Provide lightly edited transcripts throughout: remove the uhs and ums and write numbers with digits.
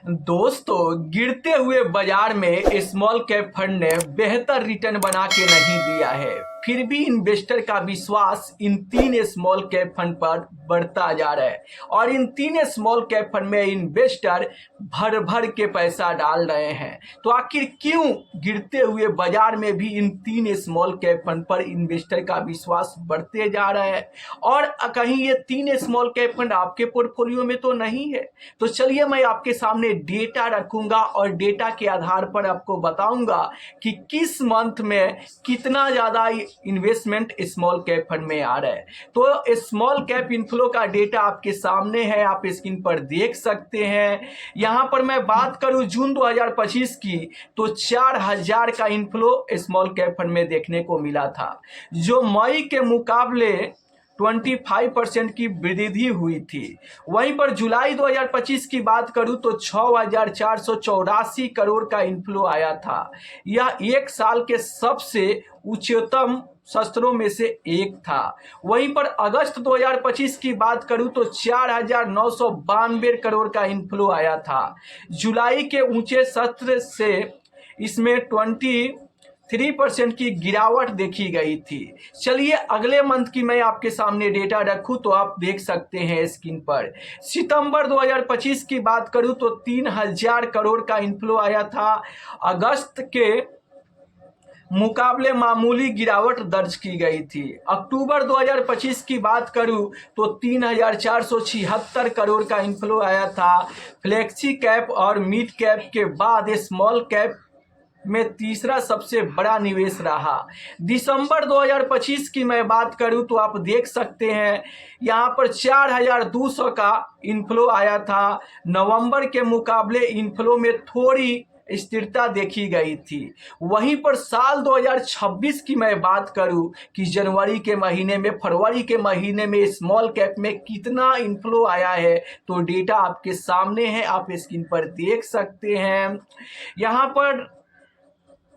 दोस्तों, गिरते हुए बाजार में स्मॉल कैप फंड ने बेहतर रिटर्न बना के नहीं दिया है। फिर भी इन्वेस्टर का विश्वास इन तीन स्मॉल कैप फंड पर बढ़ता जा रहा है और इन तीन स्मॉल कैप फंड में इन्वेस्टर भर भर के पैसा डाल रहे हैं। तो आखिर क्यों गिरते हुए बाजार में भी इन तीन स्मॉल कैप फंड पर इन्वेस्टर का विश्वास बढ़ते जा रहा है? और कहीं ये तीन स्मॉल कैप फंड आपके पोर्टफोलियो में तो नहीं है? तो चलिए मैं आपके सामने डेटा रखूंगा और डेटा के आधार पर आपको बताऊंगा कि किस मंथ में कितना ज़्यादा इन्वेस्टमेंट स्मॉल कैप फंड में आ रहा है। तो स्मॉल कैप इनफ्लो का डेटा आपके सामने है, आप स्क्रीन पर देख सकते हैं। यहाँ पर मैं बात करूँ जून 2025 की, तो 4000 का इनफ्लो स्मॉल कैप फंड में देखने को मिला था, जो मई के मुकाबले 25% की वृद्धि हुई थी। वहीं पर जुलाई 2025 की बात करूं तो 6484 करोड़ का इनफ्लो आया था। यह एक साल के सबसे उच्चतम सत्रों में से एक था। वहीं पर अगस्त 2025 की बात करूं तो 4992 करोड़ का इनफ्लो आया था। जुलाई के ऊंचे सत्र से इसमें 3% की गिरावट देखी गई थी। चलिए अगले मंथ की मैं आपके सामने डेटा रखूं तो आप देख सकते हैं स्क्रीन पर। सितंबर 2025 की बात करूं तो 3000 करोड़ का इनफ्लो आया था। अगस्त के मुकाबले मामूली गिरावट दर्ज की गई थी। अक्टूबर 2025 की बात करूं तो 3476 करोड़ का इनफ्लो आया था। फ्लेक्सी कैप और मिड कैप के बाद स्मॉल कैप में तीसरा सबसे बड़ा निवेश रहा। दिसंबर 2025 की मैं बात करूं तो आप देख सकते हैं यहां पर 4200 का इनफ्लो आया था। नवंबर के मुकाबले इनफ्लो में थोड़ी स्थिरता देखी गई थी। वहीं पर साल 2026 की मैं बात करूं कि जनवरी के महीने में, फरवरी के महीने में स्मॉल कैप में कितना इनफ्लो आया है, तो डेटा आपके सामने है, आप स्क्रीन पर देख सकते हैं। यहां पर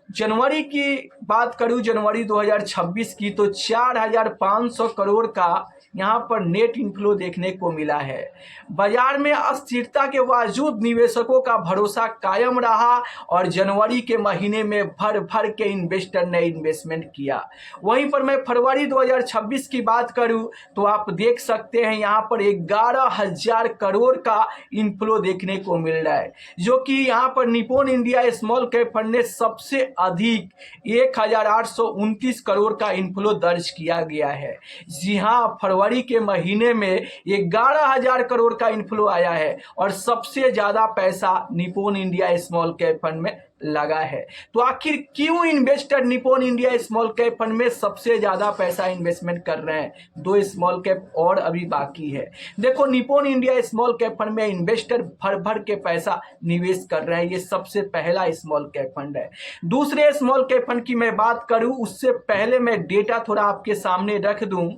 जनवरी की बात करूं, जनवरी 2026 की, तो 4500 करोड़ का यहां पर नेट इनफ्लो देखने को मिला है। बाजार में अस्थिरता के बावजूद निवेशकों का भरोसा कायम रहा और जनवरी के महीने में भर भर के इन्वेस्टर ने इन्वेस्टमेंट किया। वहीं पर मैं फरवरी 2026 की बात करूं तो आप देख सकते हैं यहां पर 11000 करोड़ का इनफ्लो देखने को मिल रहा है, जो कि यहां पर Nippon India small cap fund ने सबसे अधिक 1829 करोड़ का इनफ्लो दर्ज किया गया है। जी हां, फरवरी के महीने में 11000 करोड़ का इनफ्लो आया है और सबसे ज्यादा पैसा Nippon India small cap fund में लगा है। तो आखिर क्यों investor Nippon India small cap fund में सबसे ज्यादा पैसा इन्वेस्टमेंट कर रहे हैं? दो स्मॉल कैप और अभी बाकी है। देखो, Nippon India small cap fund में इन्वेस्टर भर भर के पैसा निवेश कर रहे हैं। ये सबसे पहला स्मॉल कैप फंड है। दूसरे स्मॉल कैप फंड की मैं बात करूं उससे पहले मैं डेटा थोड़ा आपके सामने रख दूं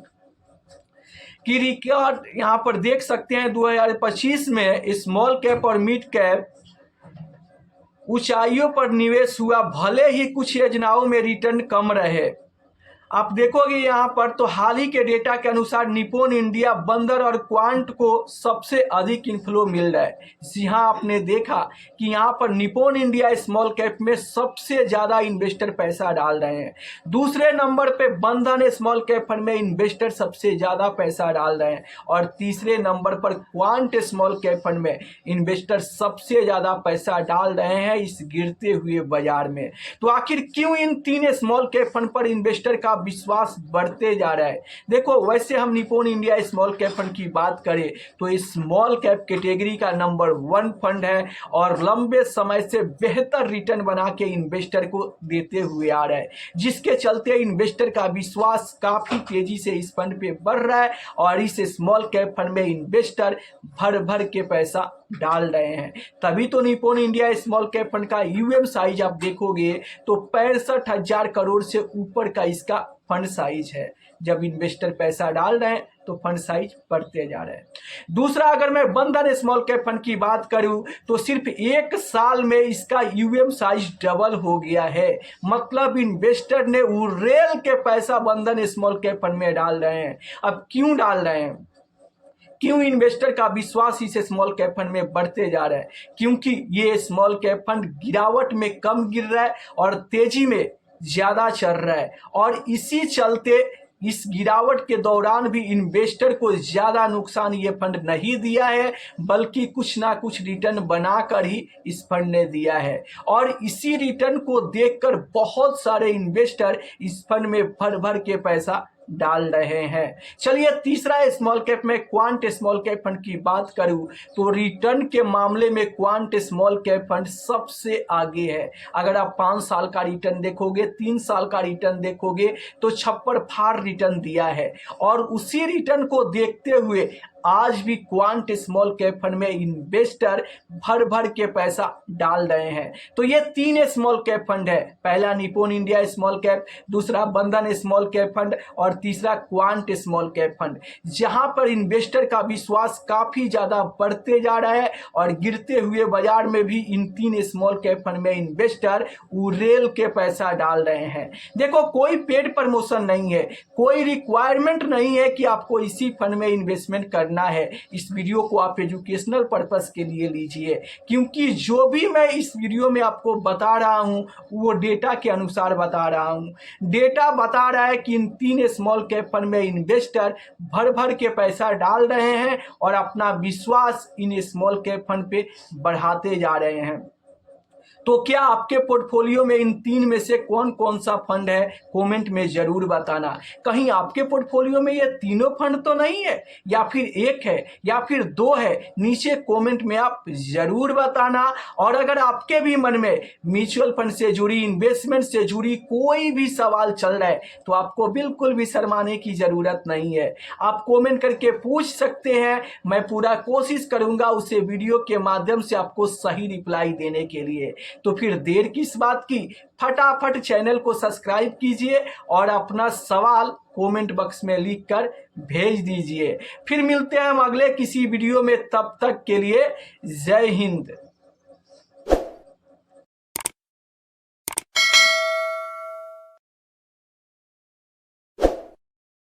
कि रिकॉर्ड यहां पर देख सकते हैं 2025 में स्मॉल कैप और मिड कैप ऊंचाइयों पर निवेश हुआ। भले ही कुछ योजनाओं में रिटर्न कम रहे, आप देखोगे यहाँ पर तो हाल ही के डेटा के अनुसार निप्पॉन इंडिया, बंदर और क्वांट को सबसे अधिक इनफ्लो मिल रहा है। जी हाँ, आपने देखा कि यहाँ पर निप्पॉन इंडिया स्मॉल कैप में सबसे ज्यादा इन्वेस्टर पैसा डाल रहे हैं। दूसरे नंबर पे बंधन स्मॉल कैप फंड में इन्वेस्टर सबसे ज्यादा पैसा डाल रहे हैं और तीसरे नंबर पर क्वांट स्मॉल कैप फंड में इन्वेस्टर सबसे ज्यादा पैसा डाल रहे हैं इस गिरते हुए बाजार में। तो आखिर क्यों इन तीन स्मॉल कैप फंड पर इन्वेस्टर का विश्वास बढ़ते जा रहा है? देखो, वैसे हम Nippon India small cap fund की बात करें तो स्मॉल कैप कैटेगरी का नंबर 1 फंड है और लंबे समय से बेहतर रिटर्न बना के इन्वेस्टर को देते हुए आ रहा है, जिसके चलते इन्वेस्टर का विश्वास काफी तेजी से इस फंड पे बढ़ रहा है और इस स्मॉल कैप फंड में इन्वेस्टर भर भर के पैसा डाल रहे हैं। तभी तो Nippon India small cap fund का यूएम साइज आप देखोगे तो 65,000 करोड़ से ऊपर का इसका फंड साइज है। जब इन्वेस्टर पैसा डाल रहे हैं तो फंड साइज बढ़ते जा रहे हैं। दूसरा, अगर मैं बंधन स्मॉल कैप फंड की बात करूं तो सिर्फ एक साल में इसका यूएम साइज डबल हो गया है। मतलब इन्वेस्टर ने उरेल के पैसा बंधन स्मॉल कैप फंड में डाल रहे हैं। अब क्यों डाल रहे हैं? क्यों इन्वेस्टर का विश्वास इस स्मॉल कैप फंड में बढ़ते जा रहा है? क्योंकि ये स्मॉल कैप फंड गिरावट में कम गिर रहा है और तेजी में ज्यादा चल रहा है, और इसी चलते इस गिरावट के दौरान भी इन्वेस्टर को ज्यादा नुकसान ये फंड नहीं दिया है, बल्कि कुछ ना कुछ रिटर्न बनाकर ही इस फंड ने दिया है। और इसी रिटर्न को देखकर बहुत सारे इन्वेस्टर इस फंड में भर भर के पैसा डाल रहे हैं। चलिए तीसरा स्मॉल कैप में क्वांट स्मॉल कैप फंड की बात करूं तो रिटर्न के मामले में क्वांट स्मॉल कैप फंड सबसे आगे है। अगर आप 5 साल का रिटर्न देखोगे, 3 साल का रिटर्न देखोगे तो छप्पर फाड़ रिटर्न दिया है, और उसी रिटर्न को देखते हुए आज भी क्वांट स्मॉल कैप फंड में इन्वेस्टर भर भर के पैसा डाल रहे हैं। तो ये 3 स्मॉल कैप फंड है, पहला निप्पॉन इंडिया स्मॉल कैप, दूसरा बंधन स्मॉल कैप फंड और तीसरा क्वांट स्मॉल कैप फंड, जहां पर इन्वेस्टर का विश्वास काफी ज्यादा बढ़ते जा रहा है, और गिरते हुए बाजार में भी इन 3 स्मॉल कैप फंड में इन्वेस्टर उड़ेल के पैसा डाल रहे हैं। देखो, कोई पेड प्रमोशन नहीं है, कोई रिक्वायरमेंट नहीं है कि आपको इसी फंड में इन्वेस्टमेंट करना है। इस वीडियो को आप एजुकेशनल पर्पस के लिए लीजिए, क्योंकि जो भी मैं इस वीडियो में आपको बता रहा हूं वो डेटा के अनुसार बता रहा हूं। डेटा बता रहा है कि इन 3 स्मॉल कैप फंड में इन्वेस्टर भर भर के पैसा डाल रहे हैं और अपना विश्वास इन स्मॉल कैप फंड पे बढ़ाते जा रहे हैं। तो क्या आपके पोर्टफोलियो में इन 3 में से कौन कौन सा फंड है, कमेंट में जरूर बताना। कहीं आपके पोर्टफोलियो में ये तीनों फंड तो नहीं है, या फिर एक है, या फिर 2 है, नीचे कमेंट में आप जरूर बताना। और अगर आपके भी मन में म्यूचुअल फंड से जुड़ी, इन्वेस्टमेंट से जुड़ी कोई भी सवाल चल रहा है तो आपको बिल्कुल भी शर्माने की जरूरत नहीं है, आप कमेंट करके पूछ सकते हैं। मैं पूरा कोशिश करूंगा उसे वीडियो के माध्यम से आपको सही रिप्लाई देने के लिए। तो फिर देर किस बात की, फटाफट चैनल को सब्सक्राइब कीजिए और अपना सवाल कमेंट बॉक्स में लिखकर भेज दीजिए। फिर मिलते हैं हम अगले किसी वीडियो में, तब तक के लिए जय हिंद।